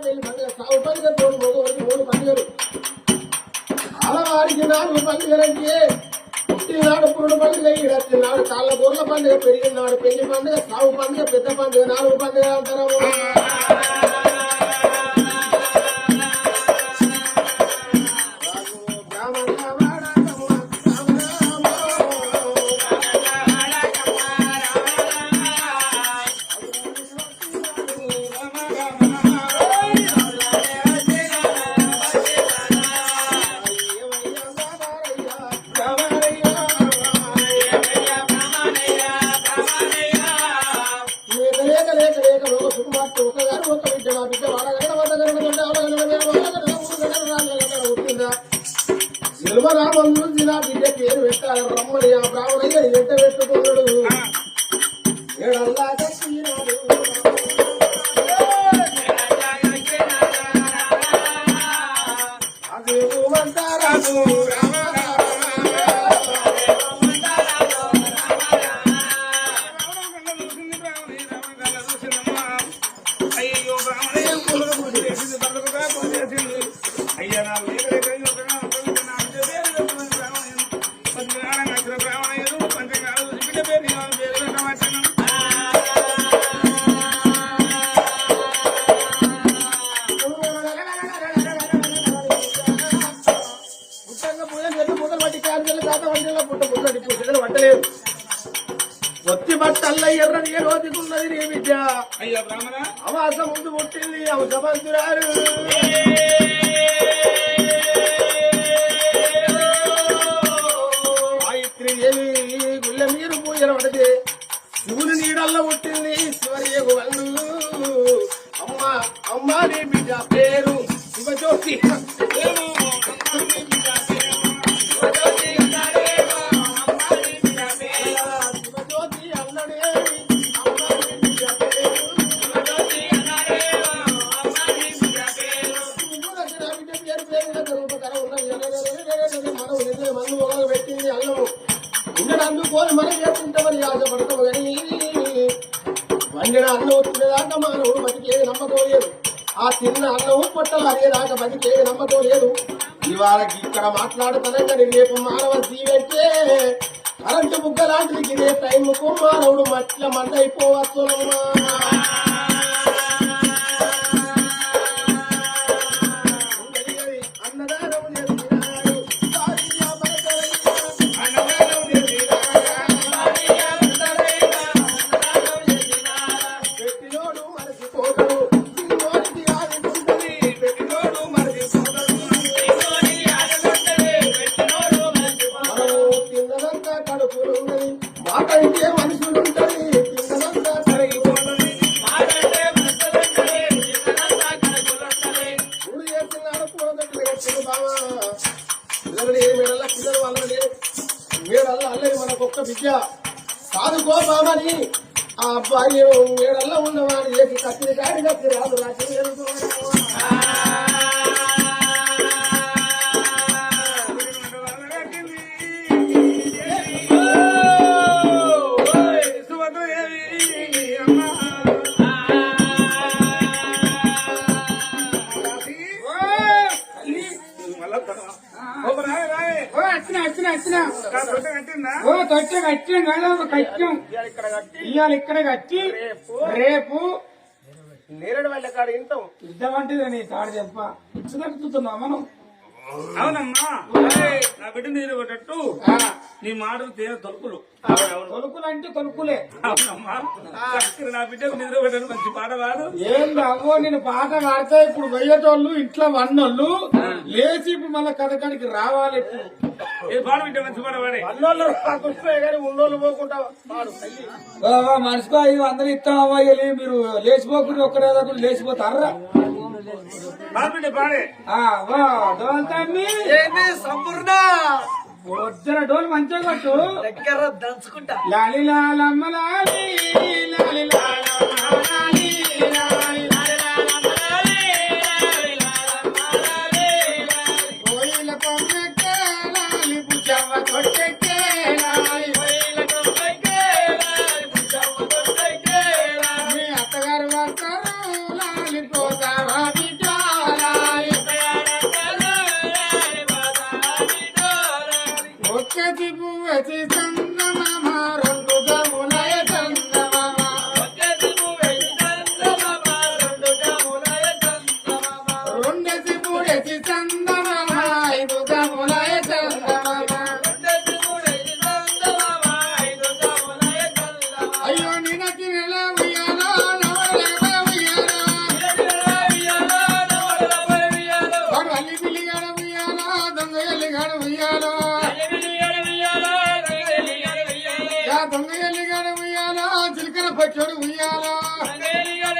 పెళ్లి పండుగ సాగు పండుగ తోడు మగవారికి 3 పండుగలు ఆడవారికి 4 పండుగలంటే పుట్టినాడు పురుడు పండుగ ఈడచ్చినాడు కాళ్ళ గోర్ల పండుగ పెరిగినాడు పెళ్లి పండుగ సాగు పండుగ పెద్ద పండుగ 4 పండుగ అంటారు శిల్వరామను జిల్లా బిడ్డ పేరు పెట్టాలి రమ్మని ఆ బ్రాహ్మణయ్య వెంట పెట్టుకున్నాడు ఏడల్లా కట్టినాడు అదేమంటారాదు అయ్యో బ్రాహ్మణయ్య అయ్యా నా ఒత్తి బట్టల్ల ఎర్రని రోజుకున్నది నీ విద్య అయ్యా బ్రాహ్మణ అమాస ముందు పుట్టింది అవసమంతురారు గాయత్రి దేవి గుళ్ళ మీరు పూజలు పడితే శివుని నీడల్లో పుట్టింది శివయ్యకు వల్లు అమ్మా నీ బిడ్డ పేరు శివజ్యోతి పెట్టింది అల్లము అందుకోని మనం చేసుకుంటామని ఆశపడతాము కానీ వండిన అన్నం వచ్చేదాకా మానవుడు బతికేది నమ్మకోలేదు ఆ తిన్న అన్నము పొట్టలు అదేదాకా బతికేది నమ్మకోలేదు ఇవాళకి ఇక్కడ మాట్లాడుతానని రేపు మానవ జీవంటే కరెంటు బుగ్గ లాంటిది ఇదే టైంకు మానవుడు మట్ల మండైపోవచ్చునమ్మా మాకంటే మనుషులు ఉంటుంది తిన్నదంతా కరిగిపోతుంది గుడి చేస్తున్నాడు పోగట్లు బావా పిల్లలు ఏ మేడల పిల్లలు వాళ్ళని మేడల్లో అల్లరి మనకొక్క విద్య సాధుకో బామని ఆ అబ్బాయి మేడల్లో ఉన్నవాడు చేసి కత్తిరి కాడి కత్తి రాదు రాసి తొట్టె కట్టిన కదా కట్టాం ఇవాళ ఇక్కడ కట్టి రేపు నేరడు వాళ్ళ కాడ ఇంటాం ఇద్దామంటే నీ తాడు చెప్ప ఇచ్చుతున్నావు మనం అవునమ్మా నా బిడ్డ నీరు కొట్టట్టు నీ మాటలు తీర తొలుకులు తొలుకులు అంటే తొలుకులే అవునమ్మా నా బిడ్డకు నిద్ర పెట్టడం మంచి పాట కాదు ఏం అవ్వో నేను పాట పాడితే ఇప్పుడు వెయ్యేటోళ్ళు ఇంట్లో వన్నోళ్ళు లేచి ఇప్పుడు మళ్ళీ కథకాడికి రావాలి ఏ పాట బిడ్డ మంచి పాట పాడే అన్నోళ్ళు రాకుంటే కానీ ఉన్నోళ్ళు పోకుండా మనిషికో 500 ఇస్తాం అవ్వాలి మీరు లేచిపోకుండా ఒక్కడే లేచిపోతారా బిడ్డ పాడే సంపూర్ణ వచ్చిన డోలు మంచిగా కొట్టు దగ్గర దంచుకుంటా లాలి లాలమ్మ లాలి లాలి లాలమ్మ లాలి లాలి కోయిల కొమ్మెక్కే లాలి పుచ్చవ్వ కొట్టెక్కే లాలి మీ అత్తగారు వస్తారు లాలి పోతావా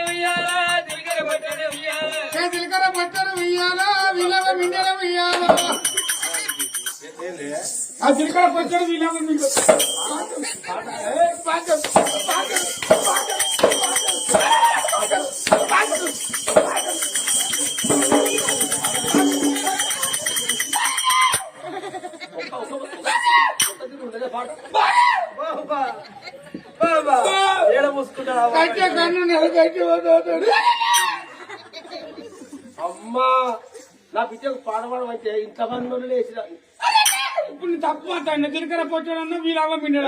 ఉయ్యాలో చిలకర పచ్చడి ఉయ్యాలో విలవ మిండెల ఉయ్యాలో ఆ చిలకర పచ్చడి విలవ మిండెల కట్టె కన్ను నెల కట్టి పోతాడు. అమ్మా నా బిడ్డకు పాడవడం అయితే ఇంతమంది వేసిన ఇప్పుడు నీ తప్పు మాట్లాడిన చిలకర పచ్చడన్నా విలవ మిండెల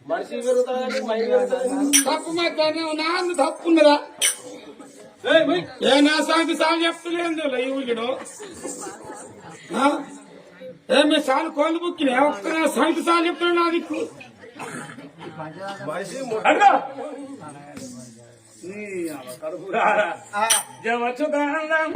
మనిషి పెరుగుతాడని మై పెరుగుతుంది. తప్పు మాట్లాడిన నాన్న తప్పున్నదా ఏ నా సాగు సాగు చెప్తలేదు ఇవ్వడు ఏమి సాలు కోళ్ళు బుక్కినా ఒక్క సాగు సాగు చెప్తాడు నా దిక్కు మనిషి అడుగు. నీ కడుపురా జవచ్చు కారణం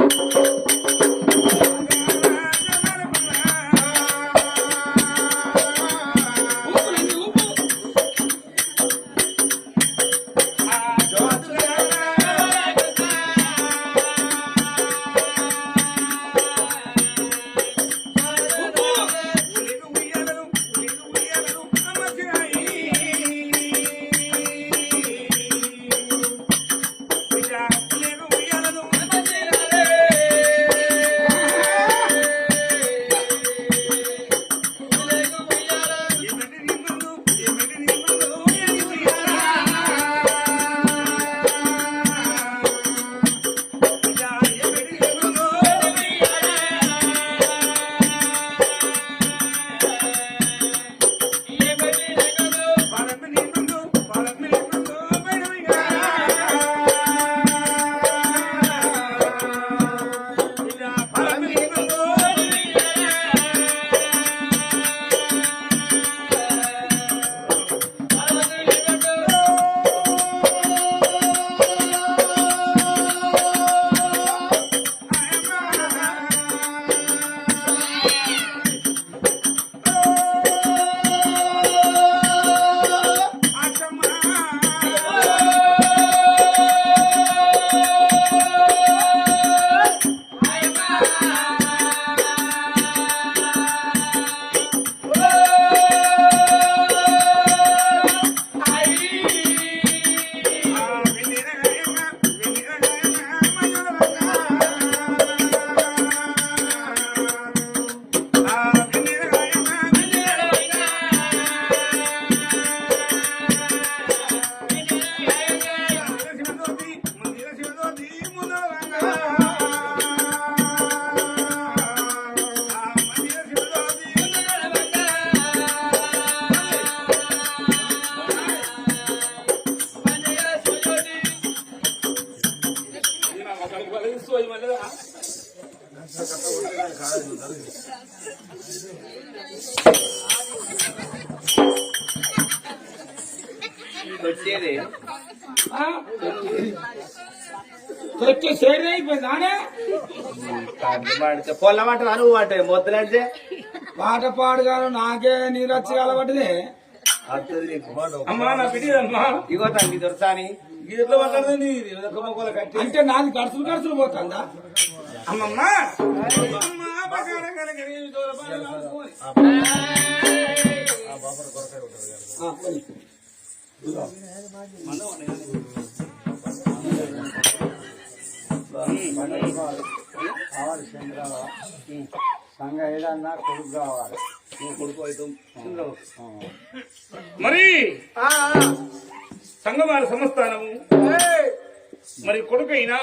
వచ్చే సేడ్ అయిపోయిందానే పొల్ల మాట నువ్వు మాట మొదలంటే పాట పాడగాను నాకే నీరు వచ్చి కలబడ్డదే అమ్మా నా పిడిదమ్మా ఇగో తండ్రి దొరసాని గీతలో మాట్లాడుతుంది కట్టి అంటే నాది ఖర్చులు పోతుందా అమ్మమ్మా సంఘ ఏదన్నా కొడుకు కావాలి కొడుకు అవుతాం మరి సంగవారి సంస్థానము మరి కొడుకైనా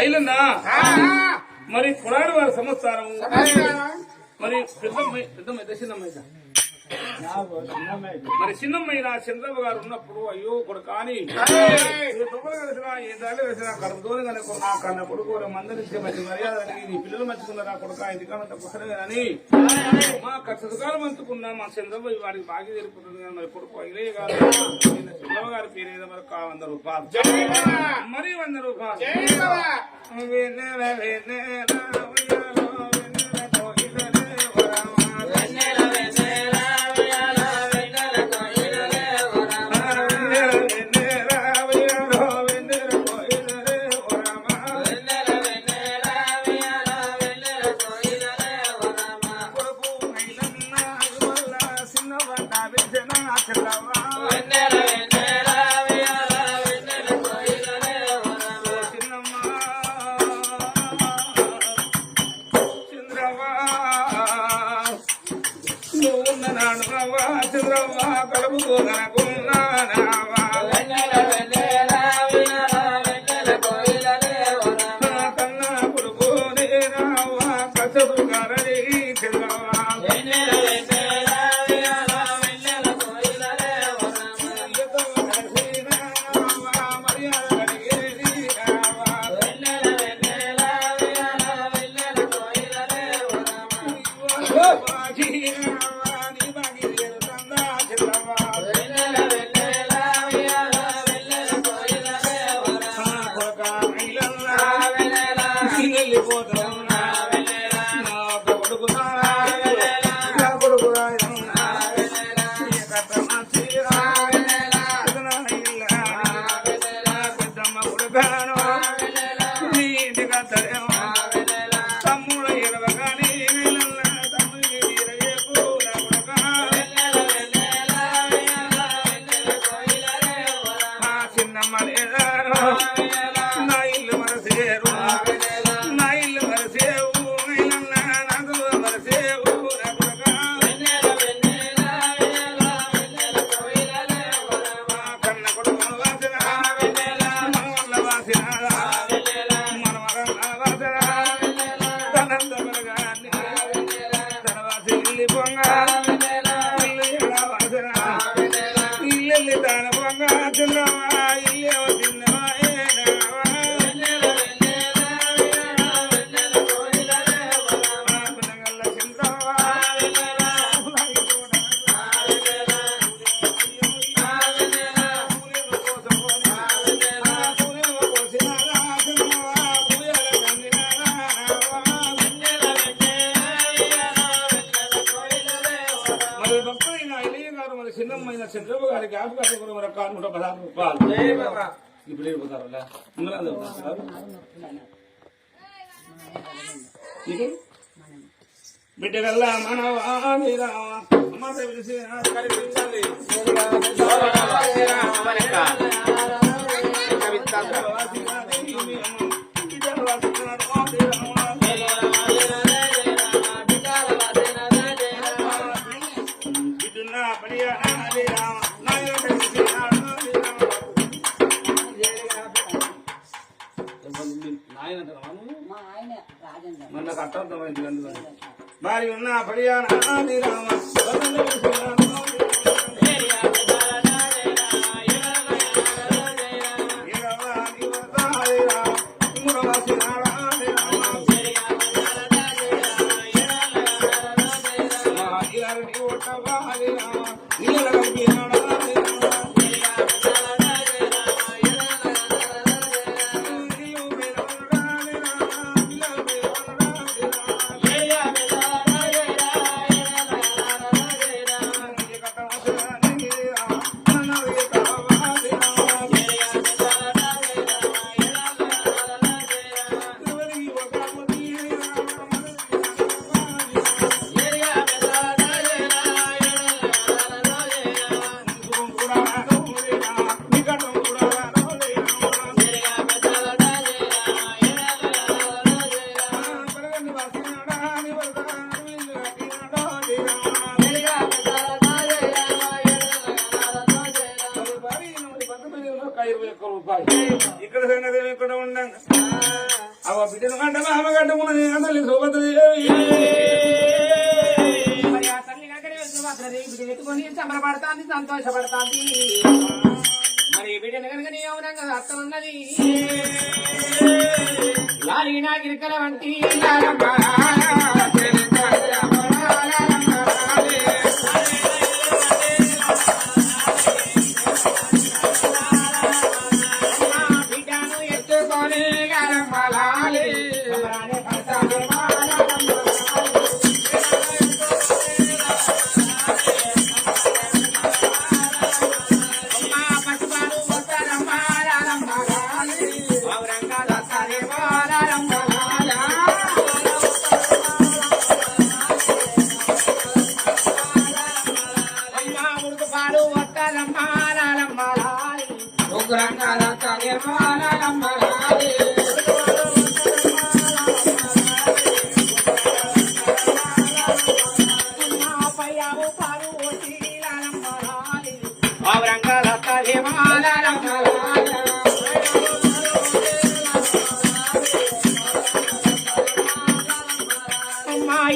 ఐలన్నా మరి పురాణ వారి సంస్థానము మరి చిన్నమ్మైనా మరి చిన్నమ్మైనా చంద్రబాబు గారు ఉన్నప్పుడు అయ్యో కొడుకు కానీ తొక్కలు కలిసినా ఏ దాడి కలిసినా కడుపుతోనే కనుక కన్న కొడుకు మందరిస్తే మంచి మర్యాద నీ పిల్లలు మంచుకున్నారా కొడుక ఇంటికన్నంత పుస్తకం మా కష్టకాలం మంచుకున్నా మా చంద్రబాబు వాడికి బాగా జరిగిపోతుంది కానీ మరి కొడుకు అయ్యే గారు చంద్రబాబు గారి పేరు ఏదో మరి 100 రూపాయలు మరి 100 రూపాయలు చిన్నమ్మైన చంద్రబాబు గారి గ్యాప్ కాకుండా మన కానుకుంటా 16 రూపాయలు ఇప్పుడు వెళ్ళిపోతారు బిడ్డగల్లా మనవామిరా అమ్మ పిలిచి కనిపించాలి మన అర్థమైంది అందుకని మరి ఉన్న పడియానా రామ ఇక్కడ సంగతి ఇక్కడ ఉండంగా అవ బిడ్డను గంట మామ గంటమున్నది తల్లి శోభతది మరి ఆ తల్లి బిడ్డ ఎత్తుకొని సంబరపడతాంది సంతోషపడతాంది. మరి బిడ్డను కనుక నీ అవునంగా అర్థం ఉన్నది లాలినా గిరికల వంటి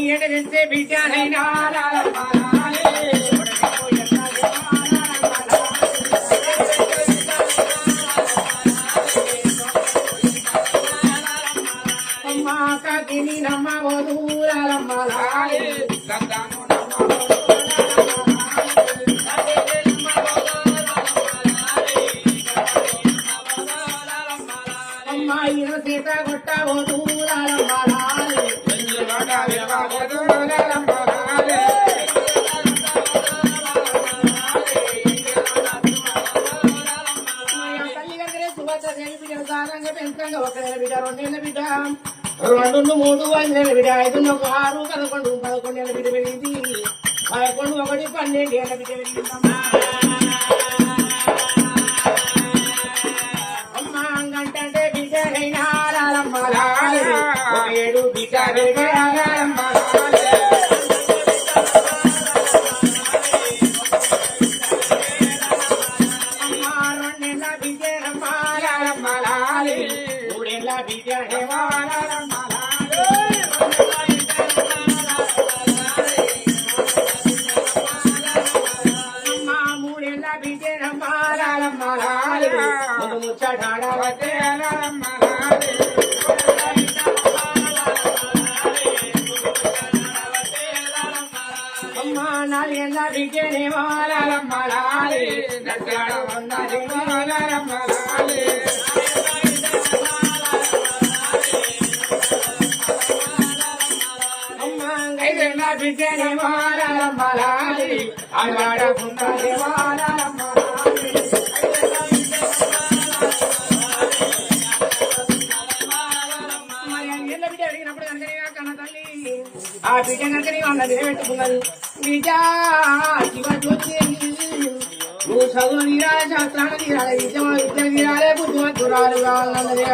ఎడరించే బిడ్డనైనా కాకిని నమ్మవదు రమ్మలాలి అమ్మాయిను సీత కొట్టవదు రమ్మలాలి ఒకవేళ బిడ్డ 2 ఏళ్ళ బిడ్డ 2 3 5 ఏళ్ళ బిడ్డ 5 6 11 ఏళ్ళ బిడ్డ పెరిగింది 11 1 12 ఏళ్ళ బిడ్డ పెరిగిందమ్మా. అమ్మ అంగంటే బిడ్డ అయినారమ్మలాలి 7 బిడ్డ పెరిగారమ్మలాలి అమ్మ 2 ఏళ్ళ బిడ్డ రమ్మలాలి 3 ఏళ్ళ బిడ్డ అమ్మ 3 ఏళ్ళ బిడ్డ రమ్మలాలి లాలి ముందు ముచ్చటాడవతే అమ్మా నాలుగేళ్ళ బిడ్డనే మాలమ్మ లాలి నచ్చాడ ఉన్నది మాలమ్మ లాలి అమ్మా ఐదేళ్ళ బిడ్డనే మాలమ్మ లాలి ఆడాడకున్నది మాలమ్మ లాలి ఆ బిడ్డ కనుకని అన్నది పెట్టుకున్నది బిడ్డ శివజ్యోతి నువ్వు చదువు తీరాలి శాస్త్రాలు తీరాలి విద్య తీరాలి బుద్ధిమంతురాలు కావాలన్నది ఆ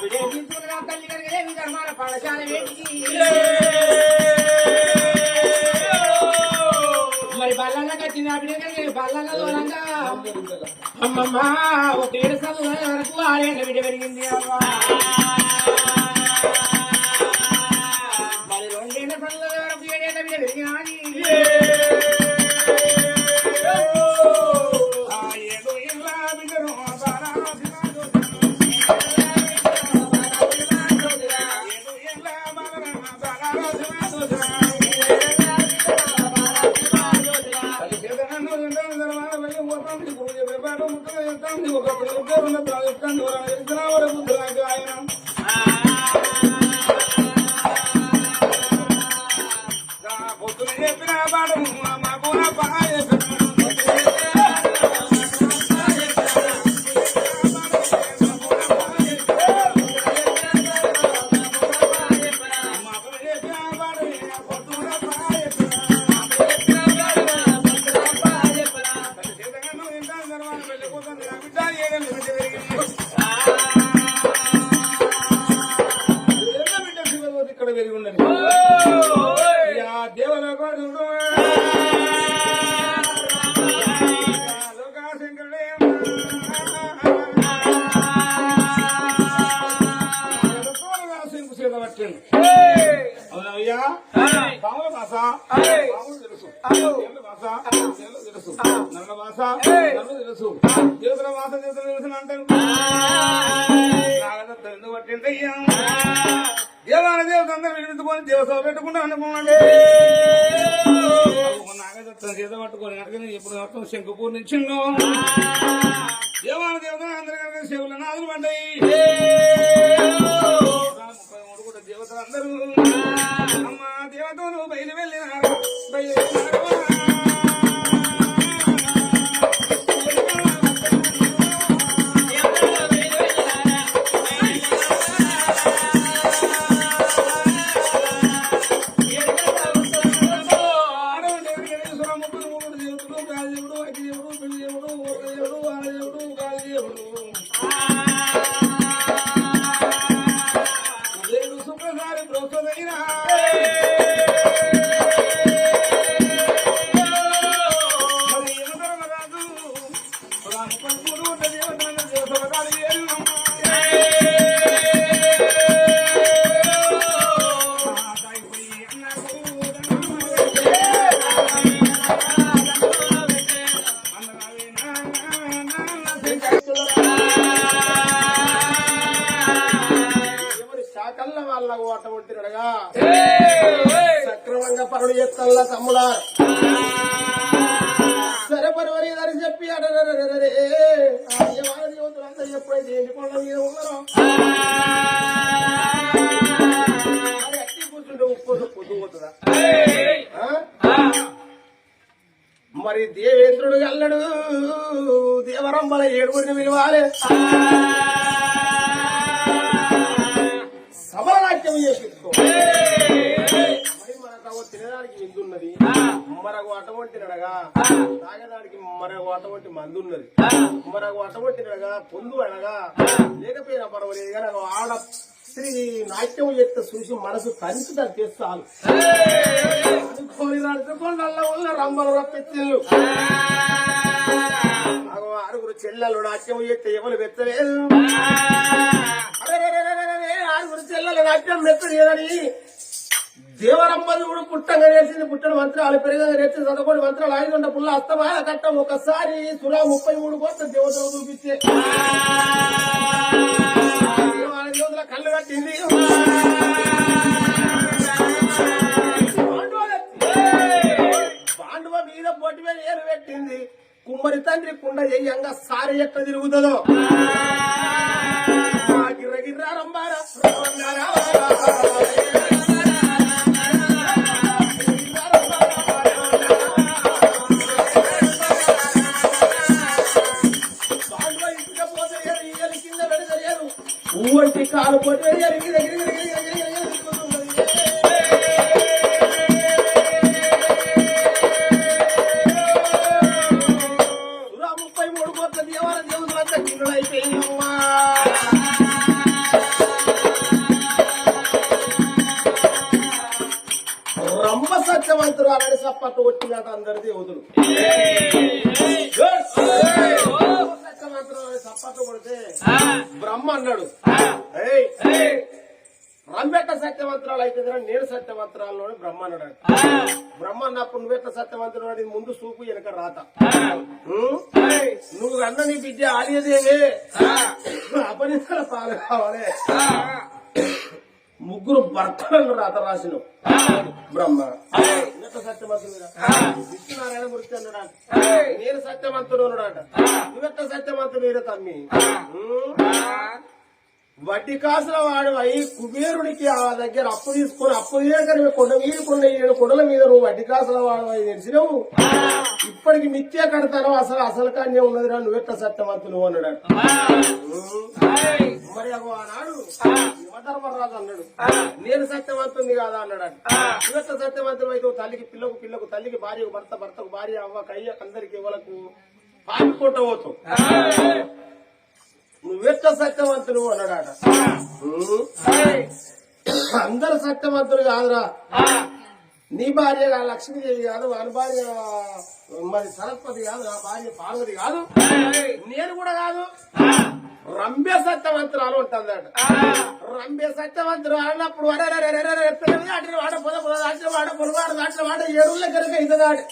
బిడ్డ తీసుకున్న తల్లి కనుక ధర్మాల పాఠశాల వేటికి మరి బల్లన్న కట్టింది ఆ బిడ్డ కనుక బల్లన్న దూరంగా అమ్మమ్మ ఒక 7 సంవత్సరాల వరకు ఆరేళ్ళ బిడ్డ పెరిగింది అమ్మ మరి 2 ఏళ్ళ సంవత్సరాల వరకు 7 ఏళ్ళ బిడ్డ పెరిగినాది పొద్దున చెప్పిన పాఠం మాకు ఇక్కడ పెరిగి ఉండని దేవలోక లోకాశంకరుడే పట్టండి అవునయ్యా పాముల భాష పాములు తెలుసు తెలుసు నల్ల భాష నన్ను తెలుసు దేవతల భాష దేవతలు తెలుసు అంటారు ఎందుకు పట్టింది అయ్యా దేవాల దేవత అందరూ విడిపించుకొని దేవసభ పెట్టుకుంటా అనుకున్నాడు నాగదత్తం చేత పట్టుకొని అడగని ఎప్పుడు మొత్తం శంకుపూర్ నుంచి దేవాల దేవత అందరి కనుక శివుల నాదులు పడ్డాయి 33 కూడా దేవతలు అందరూ అమ్మ దేవతలు బయలు వెళ్ళినారు సక్రమంగా పనులు చేస్తా తమ్ములా సరే పరివరి అని చెప్పి అడరే దేవతలంతా ఎప్పుడైతే ఎండికొండ మీద ఉన్నారో అది అట్టి కూర్చుంటే ఉప్పు పొద్దుపోతుందా మరి దేవేంద్రుడు అల్లడు దేవరంబల 7 విలువాలి సబలనాట్యం చేసుకో మరి మనకు తినడానికి విందున్నది మరొక అటువంటి నడగా తాగడానికి మరొక అటువంటి మందు ఉన్నది మరొక అటువంటి నడగా పొందు అనగా లేకపోయినా పర్వాలేదు కానీ ఆడ స్త్రీ నాట్యం చేస్తే చూసి మనసు కంచుదని చేస్తాను అనుకోని నడుచుకోండల్లా ఉన్న రంబలు రప్పించు 6 చెల్లెలు నాట్యం చేస్తే ఎవరు వెత్తలేదు 6 చెల్లెలు నాట్యం మెత్తలేదని దేవరమ్మ చూడు పుట్టంగా నేర్చింది పుట్టడు మంత్రాలు పెరగగా నేర్చి చదవని మంత్రాలు 500 పుల్ల అస్తమాన కట్టం ఒకసారి సురా 33 కోట్ల దేవతలు చూపించే దేవతల కళ్ళు కట్టింది పాండవ మీద బొట్టి మీద ఏలు పెట్టింది కుమ్మరి తండ్రి కుండ చెయ్యంగా సారి ఎట్లా తిరుగుతుందో గిర్ర గిర్ర రంబారా ఊవంటి కాలు పొట్టి సురా 33 కోట్ల దేవాల దేవులంతా కిందైపోయినమ్మా రంభ సత్యవంతులు అలాంటి సప్పట్టు కొట్టినట్టు అందరి దేవుదులు సత్యవంతులు సప్పట్టు కొడితే బ్రహ్మ అన్నాడు రంబెట్ట సత్యవంతురాలు అయితే నేను సత్యవంతురాలు బ్రహ్మ అన్నాడు బ్రహ్మ అన్నప్పుడు నువ్వెట్ట సత్యవంతుడు అది ముందు సూపు వెనక రాత నువ్వు అన్న నీ బిడ్డ ఆలియదేవే అపనిందల పాలు కావాలి ముగ్గురు భర్తలను రాత రాసిన బ్రహ్మ సత్యవంతుడు విష్ణునారాయణ మూర్తి అన్నాడు నేను సత్యవంతుడు అన్నాడట నువ్వెట్ట సత్యవంతుడు తమ్మి వడ్డీ కాసుల వాడు అయి కుబేరుడికి ఆ దగ్గర అప్పు తీసుకుని అప్పు చేయగానే కొండ మీద కొండ 7 కొండల మీద నువ్వు వడ్డీ కాసుల వాడు అయి తెలిసినవు ఇప్పటికి మిథ్య కడతాను అసలు కానీ ఉన్నదిరా నువ్వెట్ట సత్యవంతులు అన్నాడు మరి ఆనాడు యమధర్మరాజు అన్నాడు నేను సత్యవంతుని కాదా అన్నాడు నువ్వెట్ట సత్యవంతులు అయితే తల్లికి పిల్లకు తల్లికి భార్యకు భర్తకు భార్య అవ్వకు అయ్యకు అందరికి ఇవ్వలకు పాడుకుంటూ పోతావు నువ్వెట్ట సత్యవంతులు అన్నాడట అందరు సత్యవంతులు కాదురా నీ భార్య లక్ష్మీదేవి కాదు వాని భార్య మరి సరస్వతి కాదు నా భార్య పార్వతి కాదు నేను కూడా కాదు రంభ్య సత్యవంతురాలు ఉంటుందట రంభ్య సత్యవంతులు అన్నప్పుడు అట్లా వాడ పొద దాంట్లో వాడ పొలవాడు దాంట్లో వాడ 7 కనుక అవుతుందాడు